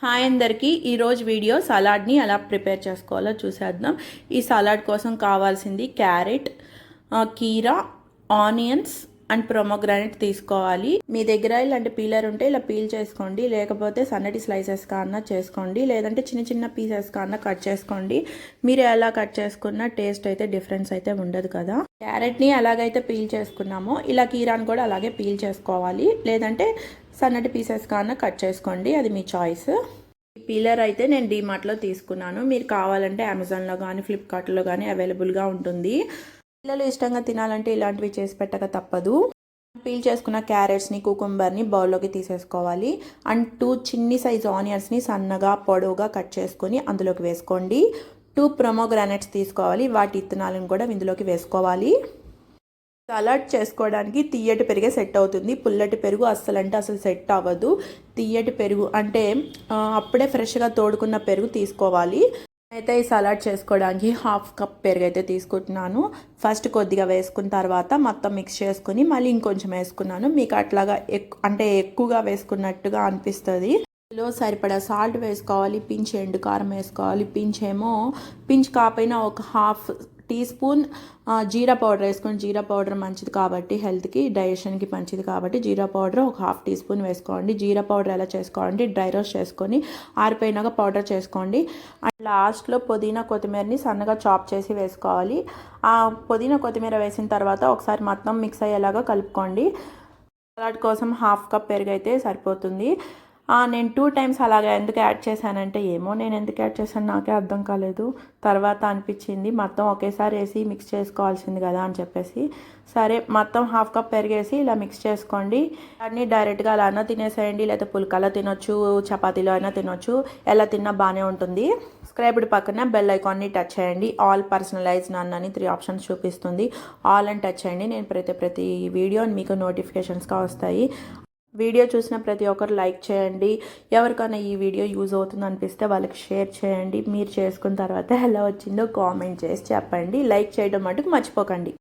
Hi అందరికీ ఈరోజు video సలాడ్ని ఎలా ప్రిపేర్ చేసుకోవాలో చూసేద్దాం. ఈ సలాడ్ కోసం కావాల్సింది క్యారెట్, కీరా, ఆనియన్స్ అండ్ ప్రొమోగ్రానైట్ తీసుకోవాలి. మీ దగ్గర ఇలాంటి పీలర్ ఉంటే ఇలా పీల్ చేసుకోండి, లేకపోతే సన్నటి స్లైసెస్ కన్నా చేసుకోండి, లేదంటే చిన్న చిన్న పీసెస్ కన్నా కట్ చేసుకోండి. మీరు ఎలా కట్ చేసుకున్న టేస్ట్ అయితే డిఫరెన్స్ అయితే ఉండదు కదా. క్యారెట్ని ఎలాగైతే పీల్ చేసుకున్నామో ఇలా కీరాని కూడా అలాగే పీల్ చేసుకోవాలి, లేదంటే సన్నటి పీసెస్ కన్నా కట్ చేసుకోండి, అది మీ చాయిస్. ఈ పీలర్ అయితే నేను డీమార్ట్లో తీసుకున్నాను. మీరు కావాలంటే అమెజాన్లో కానీ ఫ్లిప్కార్ట్లో కానీ అవైలబుల్గా ఉంటుంది. పిల్లలు ఇష్టంగా తినాలంటే ఇలాంటివి చేసి పెట్టక తప్పదు. పీల్ చేసుకున్న క్యారెట్స్ని, కుకుంబర్ని బౌల్లోకి తీసేసుకోవాలి. అండ్ 2 చిన్ని సైజు ఆనియన్స్ని సన్నగా పొడవుగా కట్ చేసుకొని అందులోకి వేసుకోండి. 2 ప్రొమోగ్రానైట్స్ తీసుకోవాలి, వాటి ఇత్తనాలను కూడా ఇందులోకి వేసుకోవాలి. సలాడ్ చేసుకోవడానికి తియ్యటి పెరుగే సెట్ అవుతుంది. పుల్లటి పెరుగు అస్సలు సెట్ అవ్వదు. తియ్యటి పెరుగు అంటే అప్పుడే ఫ్రెష్గా తోడుకున్న పెరుగు తీసుకోవాలి. అయితే ఈ సలాడ్ చేసుకోవడానికి 1/2 కప్ పెరుగు అయితే తీసుకుంటున్నాను. ఫస్ట్ కొద్దిగా వేసుకున్న తర్వాత మొత్తం మిక్స్ చేసుకుని మళ్ళీ ఇంకొంచెం వేసుకున్నాను. మీకు అట్లాగా ఎక్కువగా వేసుకున్నట్టుగా అనిపిస్తుంది. ఇందులో సరిపడా సాల్ట్ వేసుకోవాలి, పించ్ ఎండు కారం వేసుకోవాలి, పించ్ కాకపోయినా ఒక 1/2 టీ స్పూన్ జీరా పౌడర్ వేసుకొని, జీరా పౌడర్ మంచిది కాబట్టి హెల్త్కి, డైజెషన్కి మంచిది కాబట్టి జీరా పౌడర్ ఒక 1/2 టీ స్పూన్ వేసుకోండి. జీరా పౌడర్ ఎలా చేసుకోవాలంటే డ్రై రోస్ట్ చేసుకొని ఆరిపోయినాక పౌడర్ చేసుకోండి. అండ్ లాస్ట్లో పుదీనా కొత్తిమీరని సన్నగా చాప్ చేసి వేసుకోవాలి. ఆ పుదీనా కొత్తిమీర వేసిన తర్వాత ఒకసారి మొత్తం మిక్స్ అయ్యేలాగా కలుపుకోండి. సలాడ్ కోసం 1/2 కప్ పెరుగు అయితే సరిపోతుంది. నేను 2 టైమ్స్ అలాగే ఎందుకు యాడ్ చేశానంటే నేను ఎందుకు యాడ్ చేశాను నాకే అర్థం కాలేదు. తర్వాత అనిపించింది మొత్తం ఒకేసారి వేసి మిక్స్ చేసుకోవాల్సింది కదా అని చెప్పేసి, సరే మొత్తం 1/2 కప్ పెరిగేసి ఇలా మిక్స్ చేసుకోండి. అన్నీ డైరెక్ట్గా అలా అయినా తినేసేయండి, లేకపోతే పుల్కాలో తినొచ్చు, చపాతీలో అయినా తినొచ్చు, ఎలా తిన్నా బాగానే ఉంటుంది. సబ్స్క్రైబ్డ్ పక్కన బెల్ ఐకాన్ని టచ్ చేయండి. ఆల్ పర్సనలైజ్ నన్ అని 3 ఆప్షన్స్ చూపిస్తుంది. ఆల్ అని టచ్ చేయండి. నేను ప్రతి వీడియో మీకు నోటిఫికేషన్స్గా వస్తాయి. వీడియో చూసిన ప్రతి ఒక్కరు లైక్ చేయండి. ఎవరికైనా ఈ వీడియో యూజ్ అవుతుంది అనిపిస్తే వాళ్ళకి షేర్ చేయండి. మీరు చేసుకున్న తర్వాత ఎలా వచ్చిందో కామెంట్ చేసి చెప్పండి. లైక్ చేయడం మటుకు మర్చిపోకండి.